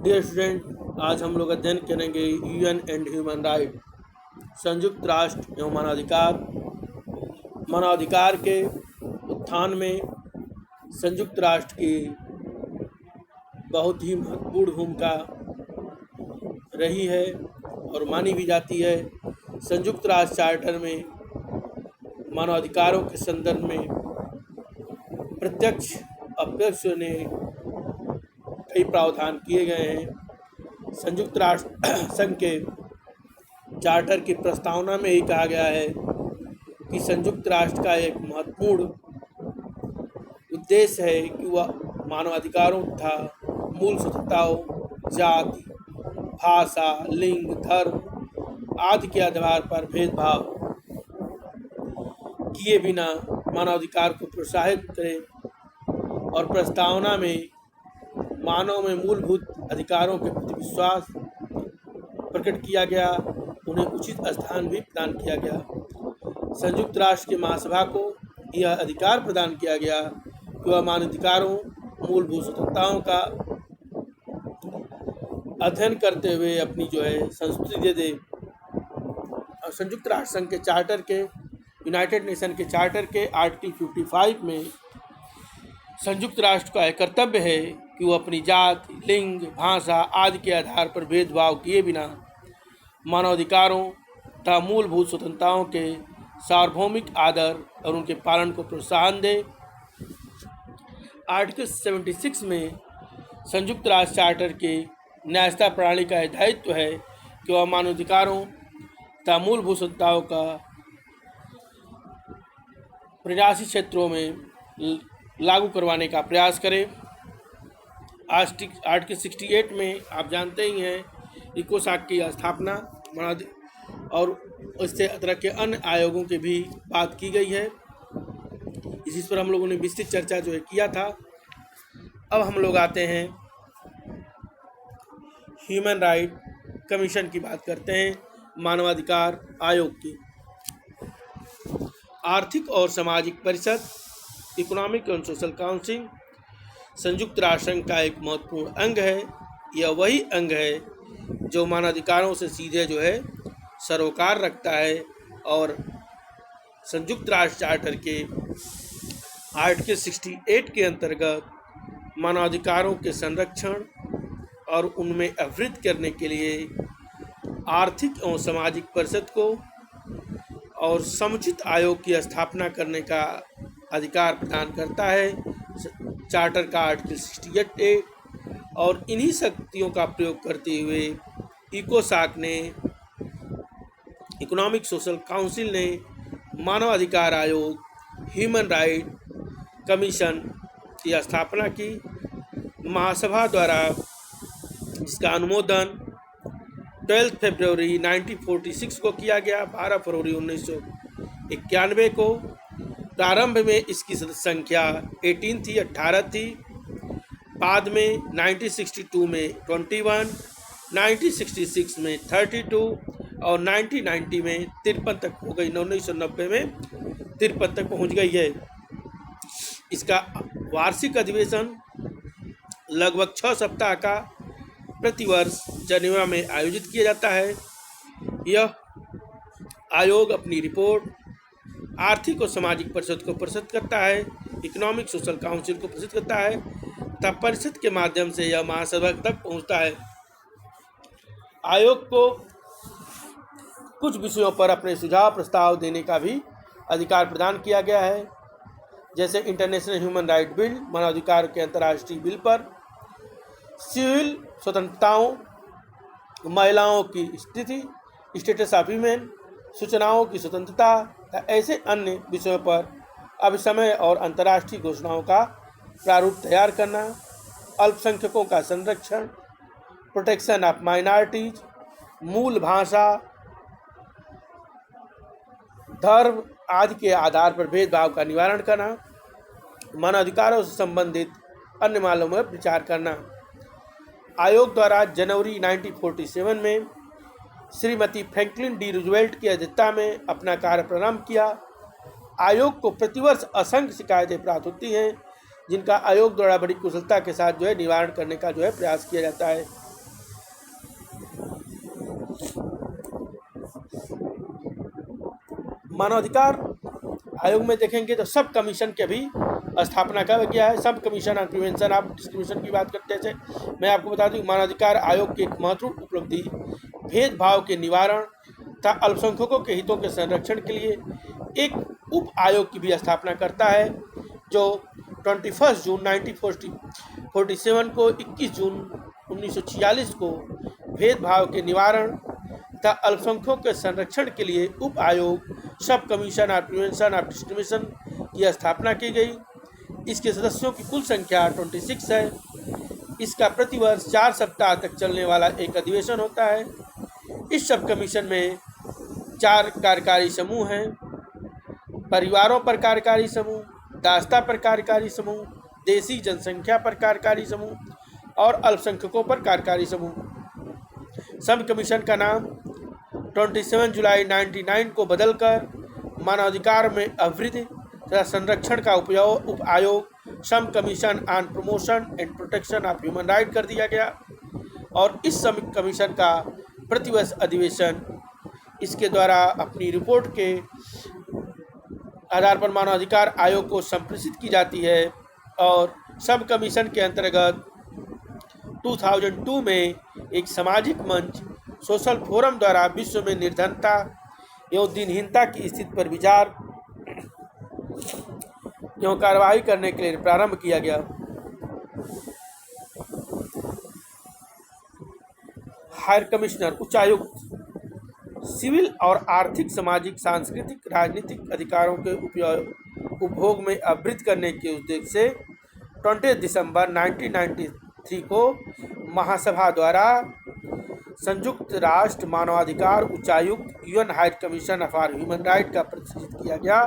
Dear student, आज हम लोग अध्ययन करेंगे यूएन एंड ह्यूमन राइट, संयुक्त राष्ट्र एवं मानवाधिकार। मानवाधिकार के उत्थान में संयुक्त राष्ट्र की बहुत ही महत्वपूर्ण भूमिका रही है और मानी भी जाती है। संयुक्त राष्ट्र चार्टर में मानवाधिकारों के संदर्भ में प्रत्यक्ष अप्रत्यक्ष ने कई प्रावधान किए गए हैं। संयुक्त राष्ट्र संघ के चार्टर की प्रस्तावना में ही कहा गया है कि संयुक्त राष्ट्र का एक महत्वपूर्ण उद्देश्य है कि वह मानवाधिकारों तथा मूल स्वतंत्रताओं, जाति, भाषा, लिंग, धर्म आदि के आधार पर भेदभाव किए बिना मानवाधिकार को प्रोत्साहित करे। और प्रस्तावना में मानव में मूलभूत अधिकारों के प्रति विश्वास प्रकट किया गया, उन्हें उचित स्थान भी प्रदान किया गया। संयुक्त राष्ट्र की महासभा को यह अधिकार प्रदान किया गया कि वह मानवाधिकारों, मूलभूत स्वतंत्रताओं का अध्ययन करते हुए अपनी संस्तुति दे दे। और संयुक्त राष्ट्र संघ के चार्टर के, यूनाइटेड नेशन के चार्टर के आर्टिकल 55 में संयुक्त राष्ट्र का एक कर्तव्य है कि वो अपनी जाति, लिंग, भाषा आदि के आधार पर भेदभाव किए बिना मानवाधिकारों तथा मूलभूत स्वतंत्रताओं के सार्वभौमिक आदर और उनके पालन को प्रोत्साहन दे। आर्टिकल 76 में संयुक्त राष्ट्र चार्टर के न्यायिकता प्रणाली का दायित्व है कि वह मानवाधिकारों तथा मूलभूत स्वतंत्रताओं का प्रयासी क्षेत्रों में लागू करवाने का प्रयास करें। आर्टिकल 68 में आप जानते ही हैं इकोसाक की स्थापना और इससे तरह के अन्य आयोगों की भी बात की गई है। इस पर हम लोगों ने विस्तृत चर्चा किया था। अब हम लोग आते हैं ह्यूमन राइट कमीशन की बात करते हैं, मानवाधिकार आयोग की। आर्थिक और सामाजिक परिषद, इकोनॉमिक एंड सोशल काउंसिल संयुक्त राष्ट्र संघ का एक महत्वपूर्ण अंग है। यह वही अंग है जो मानवाधिकारों से सीधे सरोकार रखता है और संयुक्त राष्ट्र चार्टर के आर्टिकल 68 के अंतर्गत मानवाधिकारों के संरक्षण और उनमें अवृद्ध करने के लिए आर्थिक एवं सामाजिक परिषद को और समुचित आयोग की स्थापना करने का अधिकार प्रदान करता है चार्टर का आर्टिकल 68। और इन्हीं शक्तियों का प्रयोग करते हुए इकोसाक ने, इकोनॉमिक सोशल काउंसिल ने मानवाधिकार आयोग, ह्यूमन राइट कमीशन की स्थापना की। महासभा द्वारा जिसका अनुमोदन 12 फरवरी 1946 को किया गया। 12 फरवरी 1991 को प्रारंभ में इसकी सदस्य संख्या 18 थी। बाद में 1962 में 21, 1966 में 32 और 1990 में 53 तक हो गई। 1990 में 53 तक पहुंच गई है। इसका वार्षिक अधिवेशन लगभग 6 सप्ताह का प्रतिवर्ष जनेवा में आयोजित किया जाता है। यह आयोग अपनी रिपोर्ट आर्थिक और सामाजिक परिषद को प्रस्तुत करता है, इकोनॉमिक सोशल काउंसिल को प्रस्तुत करता है तथा परिषद के माध्यम से यह महासभा तक पहुंचता है। आयोग को कुछ विषयों पर अपने सुझाव प्रस्ताव देने का भी अधिकार प्रदान किया गया है, जैसे इंटरनेशनल ह्यूमन राइट बिल, मानवाधिकार के अंतर्राष्ट्रीय बिल पर, सिविल स्वतंत्रताओं, महिलाओं की स्थिति, स्टेटस ऑफ वीमेन, सूचनाओं की स्वतंत्रता, ऐसे अन्य विषयों पर अभिसमय और अंतर्राष्ट्रीय घोषणाओं का प्रारूप तैयार करना, अल्पसंख्यकों का संरक्षण, प्रोटेक्शन ऑफ माइनॉरिटीज, मूल भाषा, धर्म आदि के आधार पर भेदभाव का निवारण करना, मानवाधिकारों से संबंधित अन्य मामलों में विचार करना। आयोग द्वारा जनवरी 1947 में श्रीमती फ्रैंकलिन डी रूजवेल्ट की अध्यक्षता में अपना कार्य प्रारंभ किया। आयोग को प्रतिवर्ष असंख्य शिकायतें प्राप्त होती हैं, जिनका आयोग द्वारा बड़ी कुशलता के साथ निवारण करने का प्रयास किया जाता है। मानवाधिकार आयोग में देखेंगे तो सब कमीशन के भी स्थापना कर गया है। सब commission on prevention of discrimination की बात करते थे। मैं आपको बता दूं मानवाधिकार आयोग की एक महत्वपूर्ण उपलब्धि भेदभाव के निवारण तथा अल्पसंख्यकों के हितों के संरक्षण के लिए एक उप आयोग की भी स्थापना करता है, जो 21 जून 1947 को 21 जून 1946 को भेदभाव के निवारण तथा अल्पसंख्यकों के संरक्षण के लिए उप आयोग सब commission on prevention of discrimination की स्थापना की गई। इसके सदस्यों की कुल संख्या 26 है। इसका प्रतिवर्ष 4 सप्ताह तक चलने वाला एक अधिवेशन होता है। इस सब कमीशन में 4 कार्यकारी समूह हैं: परिवारों पर कार्यकारी समूह, दासता पर कार्यकारी समूह, देशी जनसंख्या पर कार्यकारी समूह और अल्पसंख्यकों पर कार्यकारी समूह। सब कमीशन का नाम 27 जुलाई 1999 को बदलकर मानवाधिकार में अभिवृद्धि तथा संरक्षण का उप आयोग sub commission on promotion and protection of human right कर दिया गया। और इस सम कमीशन का प्रतिवर्ष अधिवेशन इसके द्वारा अपनी रिपोर्ट के आधार पर मानवाधिकार आयोग को संप्रेषित की जाती है। और सब कमीशन के अंतर्गत 2002 में एक सामाजिक मंच सोशल फोरम द्वारा विश्व में निर्धनता एवं दिनहीनता की स्थिति पर विचार एवं कार्रवाई करने के लिए प्रारंभ किया गया। हायर कमिश्नर उच्चायुक्त सिविल और आर्थिक, सामाजिक, सांस्कृतिक, राजनीतिक अधिकारों के उपभोग में अवृत्त करने के उद्देश्य से 20 दिसंबर 1993 को महासभा द्वारा संयुक्त राष्ट्र मानवाधिकार उच्चायुक्त UN higher commission for human right का प्रतिष्ठित किया गया।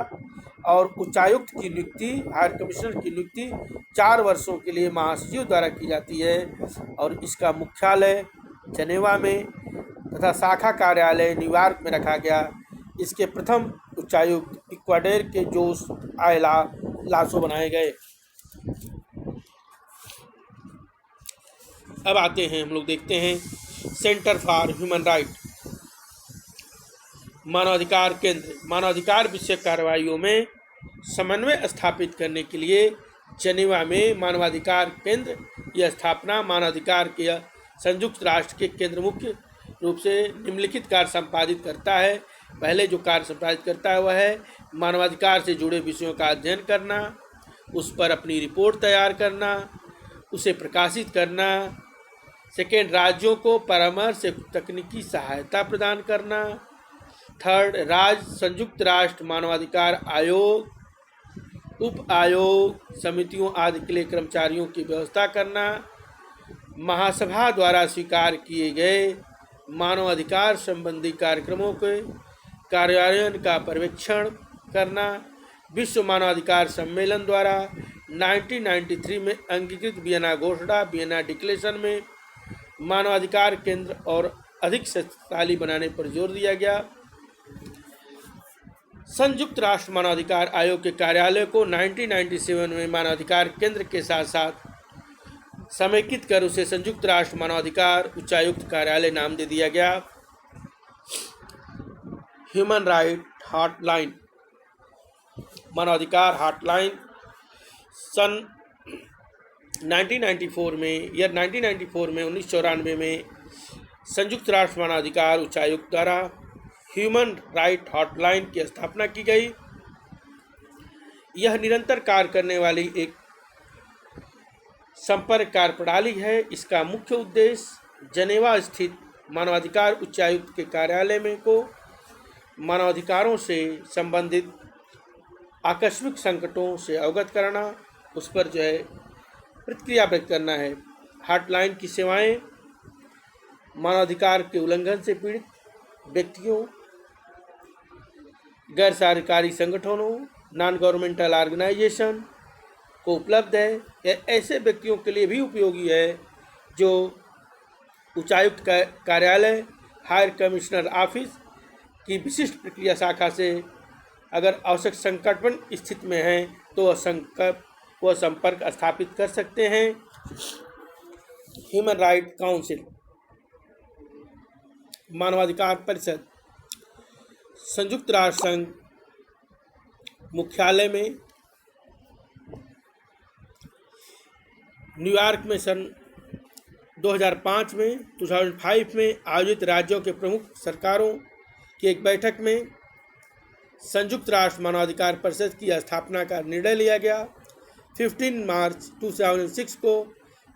और उच्चायुक्त की नियुक्ति, हायर कमिश्नर की नियुक्ति 4 वर्षों के लिए महासचिव द्वारा की जाती है। और इसका मुख्यालय जनेवा में तथा शाखा कार्यालय न्यूयॉर्क में रखा गया। इसके प्रथम उच्चायुक्त इक्वाडोर के जोस आयला लासो बनाए गए। अब आते हैं, हम लोग देखते हैं सेंटर फॉर ह्यूमन राइट। मानवाधिकार केंद्र मानवाधिकार विषय कार्रवाइयों में समन्वय स्थापित करने के लिए जनेवा में मानवाधिकार केंद्र की स्थापना मानवाधिकार के संयुक्त राष्ट्र के केंद्र मुख्य रूप से निम्नलिखित कार्य संपादित करता है। पहले जो कार्य संपादित करता है वह है मानवाधिकार से जुड़े विषयों का अध्ययन करना, उस पर अपनी रिपोर्ट तैयार करना, उसे प्रकाशित करना। सेकेंड, राज्यों को परामर्श से तकनीकी सहायता प्रदान करना। थर्ड, राज्य संयुक्त राष्ट्र मानवाधिकार आयोग, उप आयोग, समितियों आदि के लिए कर्मचारियों की व्यवस्था करना। महासभा द्वारा स्वीकार किए गए मानवाधिकार संबंधी कार्यक्रमों के कार्यान्वयन का पर्यवेक्षण करना। विश्व मानवाधिकार सम्मेलन द्वारा 1993 में अंगीकृत वियना घोषणा, वियना डिक्लेरेशन में मानवाधिकार केंद्र और अधिक शक्तिशाली बनाने पर जोर दिया गया। संयुक्त राष्ट्र मानवाधिकार आयोग के कार्यालय को 1997 में मानवाधिकार केंद्र के साथ साथ समेकित कर उसे संयुक्त राष्ट्र मानवाधिकार उच्चायुक्त कार्यालय नाम दे दिया गया। ह्यूमन राइट हॉटलाइन मानवाधिकार हॉटलाइन सन 1994 में 1994 में संयुक्त राष्ट्र मानवाधिकार उच्चायुक्त द्वारा ह्यूमन राइट हॉटलाइन की स्थापना की गई। यह निरंतर कार्य करने वाली एक संपर्क कार्य प्रणाली है। इसका मुख्य उद्देश्य जनेवा स्थित मानवाधिकार उच्चायुक्त के कार्यालय में को मानवाधिकारों से संबंधित आकस्मिक संकटों से अवगत कराना, उस पर प्रतिक्रिया व्यक्त करना है। हॉटलाइन की सेवाएं मानवाधिकार के उल्लंघन से पीड़ित व्यक्तियों, गैर सरकारी संगठनों, नॉन गवर्नमेंटल ऑर्गेनाइजेशन को उपलब्ध है। यह ऐसे व्यक्तियों के लिए भी उपयोगी है जो उच्चायुक्त कार्यालय, हायर कमिश्नर ऑफिस की विशिष्ट प्रक्रिया शाखा से अगर आवश्यक संकटपूर्ण स्थिति में हैं तो वह संपर्क स्थापित कर सकते हैं। ह्यूमन राइट काउंसिल मानवाधिकार परिषद संयुक्त राष्ट्र संघ मुख्यालय में न्यूयॉर्क में सन 2005 में 2005 में आयोजित राज्यों के प्रमुख सरकारों की एक बैठक में संयुक्त राष्ट्र मानवाधिकार परिषद की स्थापना का निर्णय लिया गया। 15 मार्च 2006 को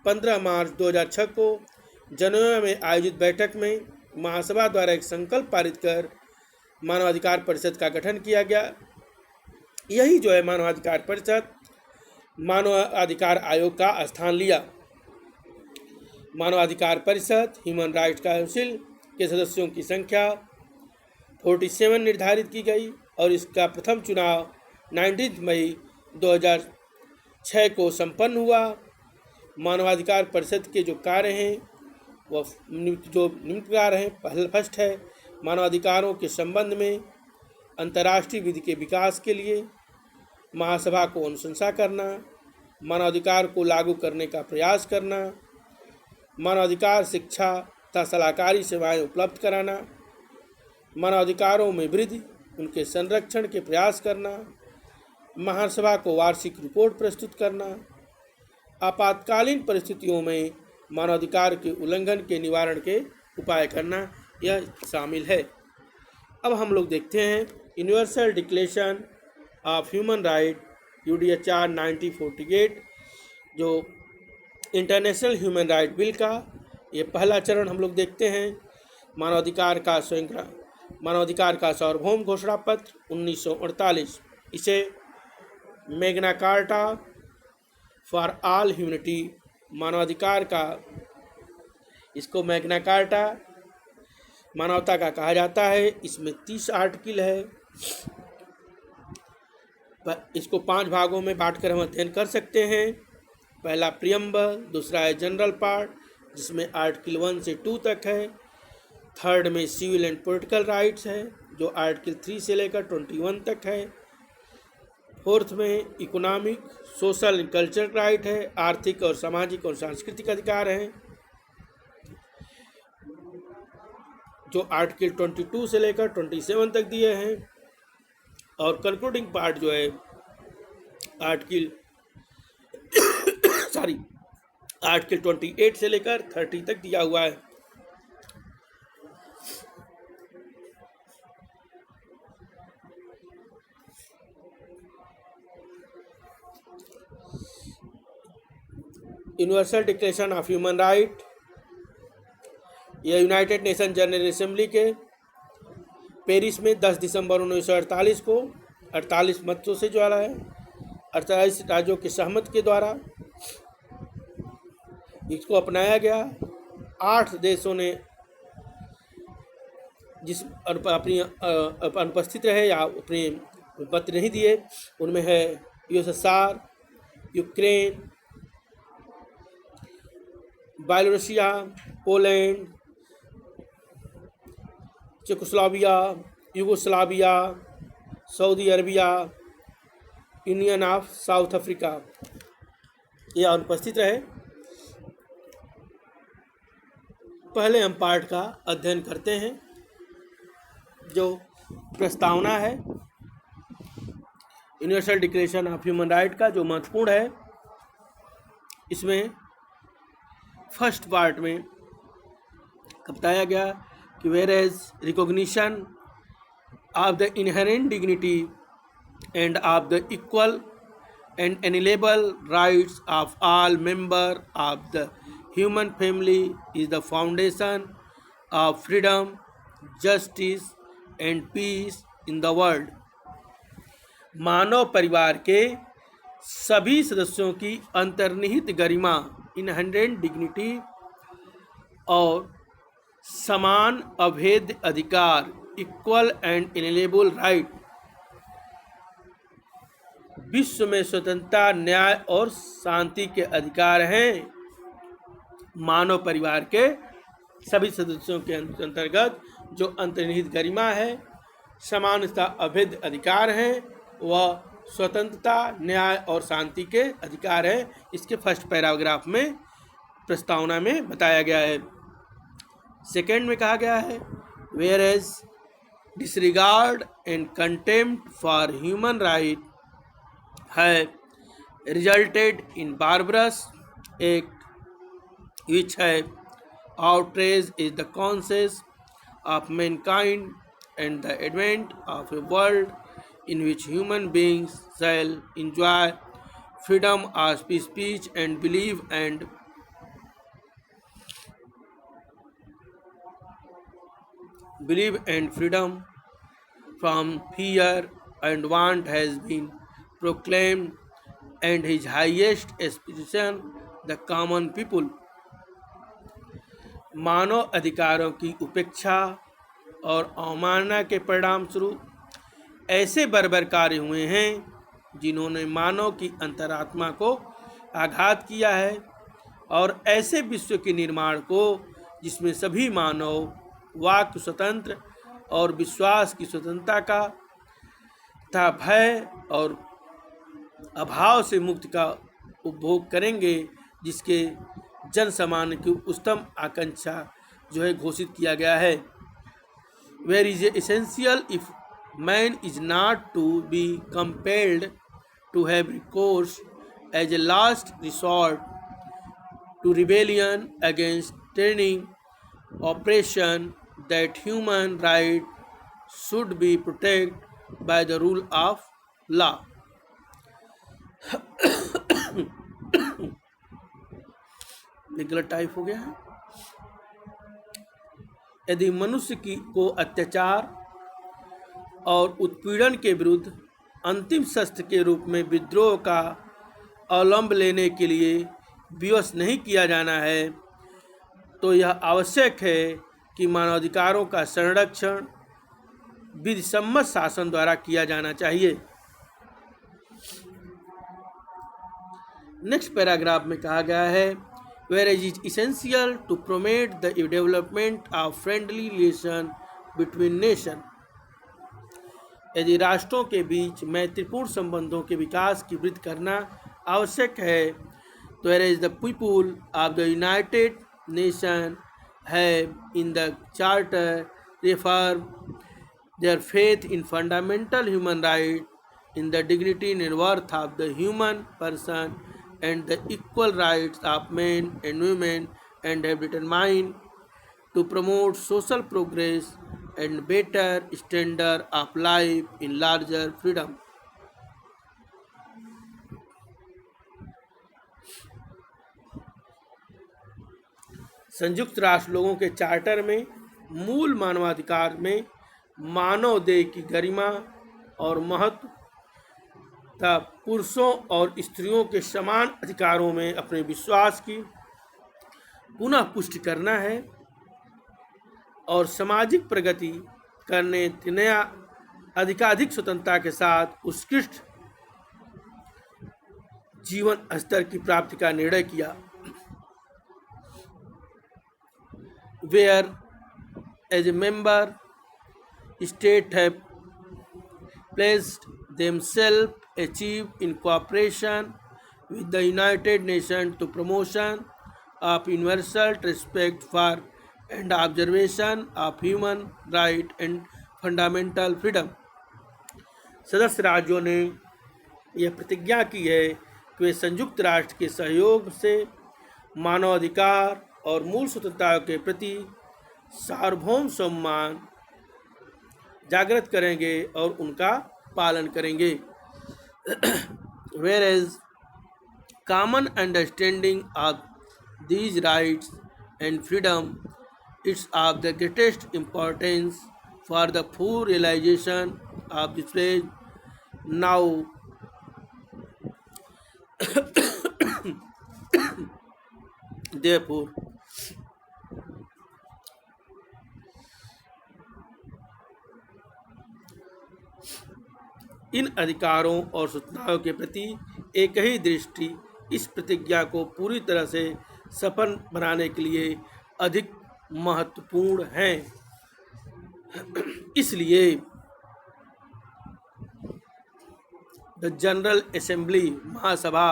15 मार्च 2006 को जनेवा में आयोजित बैठक में महासभा द्वारा एक संकल्प पारित कर मानवाधिकार परिषद का गठन किया गया। यही जो है मानवाधिकार परिषद मानवाधिकार आयोग का स्थान लिया। मानवाधिकार परिषद ह्यूमन राइट्स काउंसिल के सदस्यों की संख्या 47 निर्धारित की गई और इसका प्रथम चुनाव 19 मई 2006 को संपन्न हुआ। मानवाधिकार परिषद के जो कार्य हैं वह जो निम्न प्रकार हैं। फर्स्ट है मानवाधिकारों के संबंध में अंतर्राष्ट्रीय विधि के विकास के लिए महासभा को अनुशंसा करना, मानवाधिकार को लागू करने का प्रयास करना, मानवाधिकार शिक्षा तथा सलाहकारी सेवाएं उपलब्ध कराना, मानवाधिकारों में वृद्धि उनके संरक्षण के प्रयास करना, महासभा को वार्षिक रिपोर्ट प्रस्तुत करना, आपातकालीन परिस्थितियों में मानवाधिकार के उल्लंघन के निवारण के उपाय करना, यह शामिल है। अब हम लोग देखते हैं universal declaration of human right UDHR 1948 जो इंटरनेशनल ह्यूमन राइट बिल का ये पहला चरण हम लोग देखते हैं। मानवाधिकार का सार्वभौम घोषणा पत्र 1948, इसे Magna carta for all humanity मानवाधिकार का, इसको मैग्ना कार्टा मानवता का कहा जाता है। इसमें 30 आर्टिकल है। इसको 5 भागों में बांटकर हम अध्ययन कर सकते हैं। पहला प्रियम्बल, दूसरा है जनरल पार्ट जिसमें आर्टिकल 1 से 2 तक है। थर्ड में सिविल एंड पॉलिटिकल राइट्स है जो आर्टिकल 3 से लेकर 21 तक है। फोर्थ में economic, social and cultural right है, आर्थिक और सामाजिक और सांस्कृतिक अधिकार हैं जो आर्टिकल 22 से लेकर 27 तक दिए हैं। और कंक्लूडिंग पार्ट जो है आर्टिकल 28 से लेकर 30 तक दिया हुआ है। Universal declaration of human right यह यूनाइटेड नेशन जनरल असेंबली के पेरिस में 10 दिसंबर 1948 को 48 मतों से जो है 48 राज्यों की सहमति के द्वारा इसको अपनाया गया। 8 देशों ने जिस अपनी अनुपस्थित रहे या अपने मत नहीं दिए उनमें है USSR, Ukraine, Byelorussia, Poland, Czechoslovakia, Yugoslavia, Saudi Arabia, Union of South Africa ये अनुपस्थित रहे। पहले हम पार्ट का अध्ययन करते हैं जो प्रस्तावना है universal declaration of human right का जो महत्वपूर्ण है। इसमें फर्स्ट पार्ट में बताया गया कि whereas recognition of the inherent dignity and of the equal and inalienable rights of all members of the human family is the foundation of freedom, justice and peace in the world। मानव परिवार के सभी सदस्यों की अंतर्निहित गरिमा, inherent dignity और समान अभेद्य अधिकार, इक्वल एंड इनएलिएबल राइट, विश्व में स्वतंत्रता, न्याय और शांति के अधिकार हैं। मानव परिवार के सभी सदस्यों के अंतर्गत जो अंतर्निहित गरिमा है, समानता, अभेद्य अधिकार हैं, वह स्वतंत्रता, न्याय और शांति के अधिकार है। इसके फर्स्ट पैराग्राफ में प्रस्तावना में बताया गया है। सेकेंड में कहा गया है whereas disregard and contempt for human rights have resulted in barbarous acts which have outraged the conscience of mankind and the advent of a world in which human beings shall enjoy freedom of speech and believe and freedom from fear and want has been proclaimed, and his highest aspiration the common people. मानव अधिकारों की उपेक्षा और अवमानना के परिणाम स्वरूप ऐसे बर्बर कार्य हुए हैं जिन्होंने मानव की अंतरात्मा को आघात किया है और ऐसे विश्व के निर्माण को जिसमें सभी मानव वाक स्वतंत्र और विश्वास की स्वतंत्रता का तथा भय और अभाव से मुक्त का उपभोग करेंगे, जिसके जन सामान्य की उच्चतम आकांक्षा जो है घोषित किया गया है. Where is essential if man is not to be compelled to have recourse as a last resort to rebellion against training operation that human right should be protect by the rule of law. गलत type हो गया है. यदि मनुष्य को अत्याचार और उत्पीड़न के विरुद्ध अंतिम शस्त्र के रूप में विद्रोह का अवलंब लेने के लिए विवश नहीं किया जाना है, तो यह आवश्यक है कि मानवाधिकारों का संरक्षण विधिसम्मत शासन द्वारा किया जाना चाहिए. नेक्स्ट पैराग्राफ में कहा गया है, whereas it is essential to promote the development of friendly relation between nations. यदि राष्ट्रों के बीच मैत्रीपूर्ण संबंधों के विकास की वृद्धि करना आवश्यक है, तो whereas the people of the United Nations have in the Charter reaffirmed their faith in fundamental human rights, in the dignity and worth of the human person, and the equal rights of men and women, and have determined to promote social progress and better standard of life in larger freedom. संयुक्त राष्ट्र लोगों के charter में मूल मानवाधिकार में मानव देह की गरिमा और महत्व तथा पुरुषों और स्त्रियों के समान अधिकारों में अपने विश्वास की पुनः पुष्टि करना है और सामाजिक प्रगति करने नया अधिकाधिक स्वतंत्रता के साथ उत्कृष्ट जीवन स्तर की प्राप्ति का निर्णय किया. Where as a member state have pledged themselves achieve in cooperation with the United Nations to promotion of universal respect for and observation of human right and fundamental freedom. सदस्य राज्यों ने यह प्रतिज्ञा की है कि वे संयुक्त राष्ट्र के सहयोग से मानवाधिकार और मूल स्वतंत्रता के प्रति सार्वभौम सम्मान जागृत करेंगे और उनका पालन करेंगे. Whereas common understanding of these rights and freedom is of the greatest importance for the full realization of this pledge. Now therefore इन अधिकारों और स्वतंत्रताओं के प्रति एक ही दृष्टि इस प्रतिज्ञा को पूरी तरह से सफल बनाने के लिए अधिक महत्वपूर्ण है. इसलिए the general assembly Mahasabha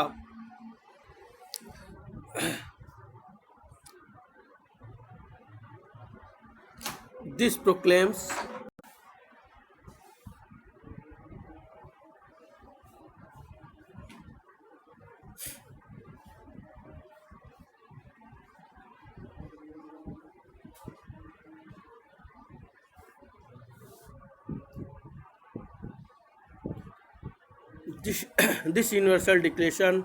this proclaims This, this Universal Declaration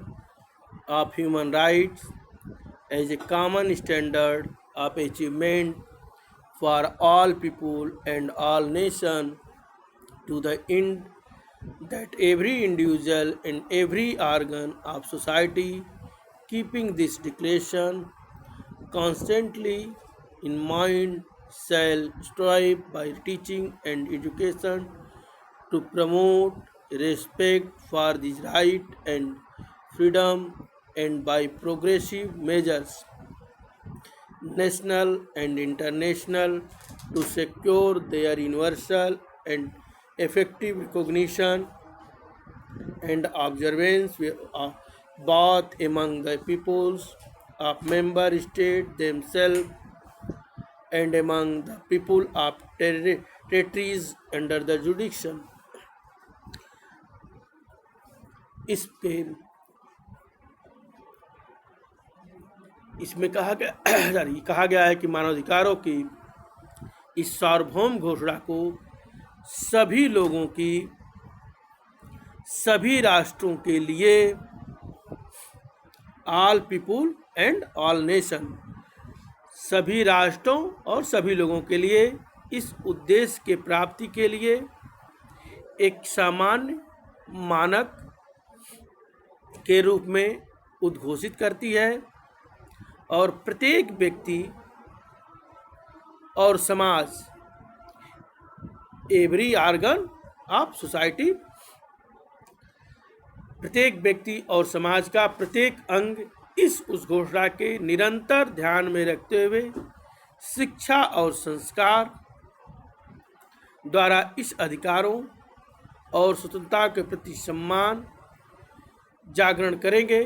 of Human Rights as a common standard of achievement for all people and all nations to the end that every individual and every organ of society keeping this declaration constantly in mind shall strive by teaching and education to promote respect for this right and freedom and by progressive measures national and international to secure their universal and effective recognition and observance both among the peoples of member states themselves and among the people of territories under the jurisdiction. इसके इसमें कहा गया कहा गया है कि मानवाधिकारों की इस सार्वभौम घोषणा को सभी लोगों की सभी राष्ट्रों के लिए all people and all nation सभी राष्ट्रों और सभी लोगों के लिए इस उद्देश्य के प्राप्ति के लिए एक सामान्य मानक के रूप में उद्घोषित करती है और प्रत्येक व्यक्ति और समाज एवरी ऑर्गन ऑफ सोसाइटी प्रत्येक व्यक्ति और समाज का प्रत्येक अंग इस उस घोषणा के निरंतर ध्यान में रखते हुए शिक्षा और संस्कार द्वारा इस अधिकारों और स्वतंत्रता के प्रति सम्मान जागरण करेंगे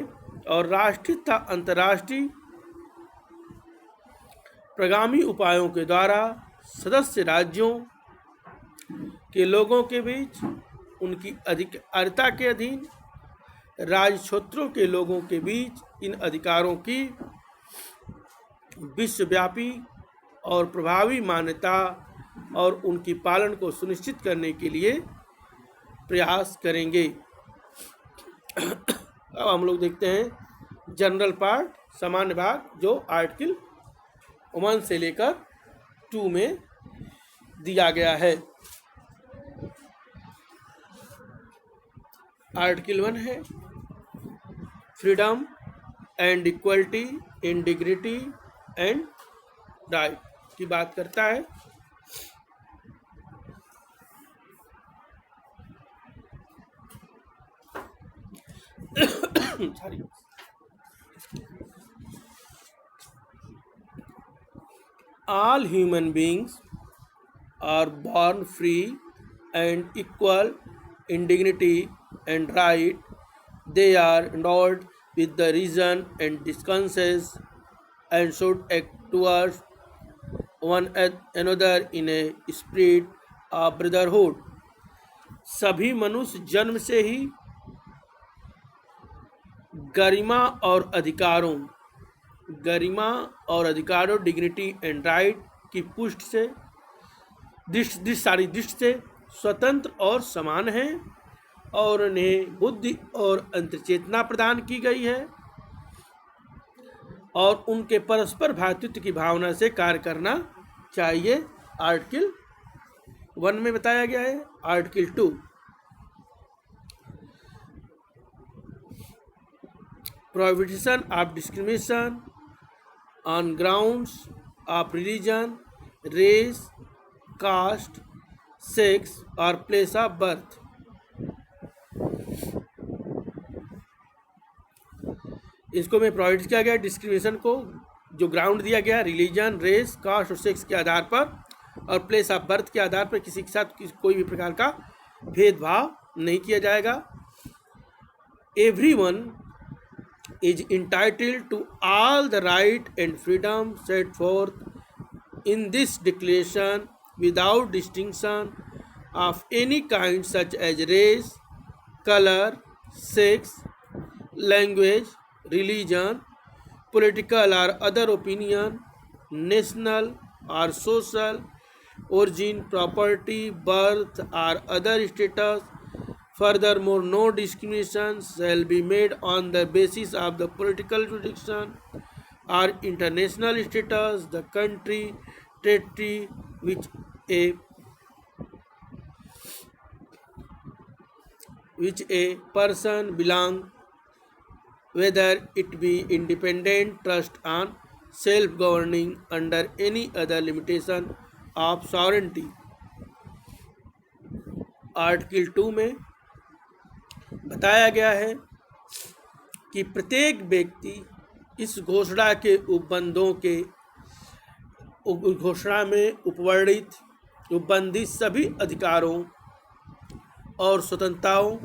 और राष्ट्रीय तथा अंतर्राष्ट्रीय प्रगामी उपायों के द्वारा सदस्य राज्यों के लोगों के बीच उनकी अधिकारिता के अधीन राज्य क्षेत्रों के लोगों के बीच इन अधिकारों की विश्वव्यापी और प्रभावी मान्यता और उनकी पालन को सुनिश्चित करने के लिए प्रयास करेंगे। अब हम लोग देखते हैं जनरल पार्ट सामान्य भाग जो आर्टिकल 1 से लेकर 2 में दिया गया है। आर्टिकल 1 है freedom and equality in dignity and right की बात करता है। All human beings are born free and equal in dignity and right. They are endowed with the reason and discourses and should act towards one another in a spirit of brotherhood. सभी मनुष्य जन्म से ही गरिमा और अधिकारों dignity and right की पुष्टि से सारी दृष्टि से स्वतंत्र और समान हैं और उन्हें बुद्धि और अंतर्चेतना प्रदान की गई है और उनके परस्पर भ्रातृत्व की भावना से कार्य करना चाहिए। आर्टिकल 1 में बताया गया है। Article 2 prohibition of discrimination on grounds of religion, race, caste, sex or place of birth. इसको में प्रोवाइड किया गया डिस्क्रिमिनेशन को जो ग्राउंड दिया गया रिलीजन, रेस, कास्ट और सेक्स के आधार पर और प्लेस ऑफ बर्थ के आधार पर किसी के साथ कोई भी प्रकार का भेदभाव नहीं किया जाएगा। Everyone is entitled to all the right and freedom set forth in this declaration without distinction of any kind such as race, color, sex, language, religion, political or other opinion, national or social origin, property, birth or other status, Furthermore, no discrimination shall be made on the basis of the political jurisdiction or international status, the country, territory which a person belong, whether it be independent trust and self-governing under any other limitation of sovereignty. Article 2 में बताया गया है कि प्रत्येक व्यक्ति इस घोषणा के उपबंधों के घोषणा में उपबंधित सभी अधिकारों और स्वतंत्रताओं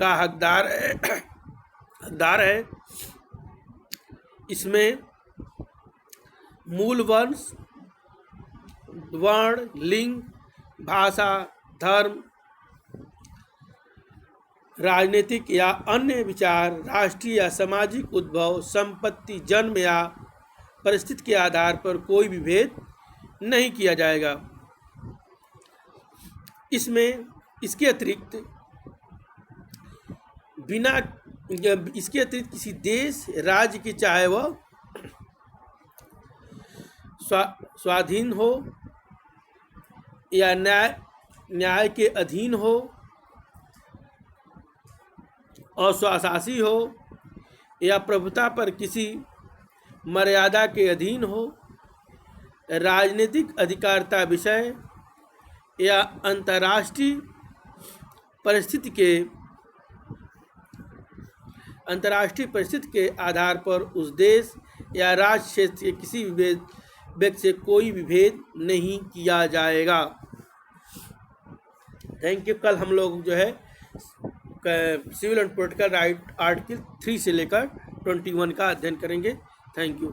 का हकदार है। इसमें मूल वंश, वर्ण, लिंग, भाषा, धर्म, राजनीतिक या अन्य विचार, राष्ट्रीय या सामाजिक उद्भव, संपत्ति, जन्म या परिस्थिति के आधार पर कोई भी भेद नहीं किया जाएगा। इसके अतिरिक्त किसी देश, राज्य की चाहे वह स्वाधीन हो या न्याय के अधीन हो और स्वशासी हो या प्रभुता पर किसी मर्यादा के अधीन हो, राजनीतिक अधिकारिता विषय या अंतर्राष्ट्रीय परिस्थिति के आधार पर उस देश या राज्य क्षेत्र के किसी व्यक्ति से कोई विभेद नहीं किया जाएगा। Thank you. कल हम लोग जो है civil and political right article 3 से लेकर 21 का अध्ययन करेंगे। Thank you.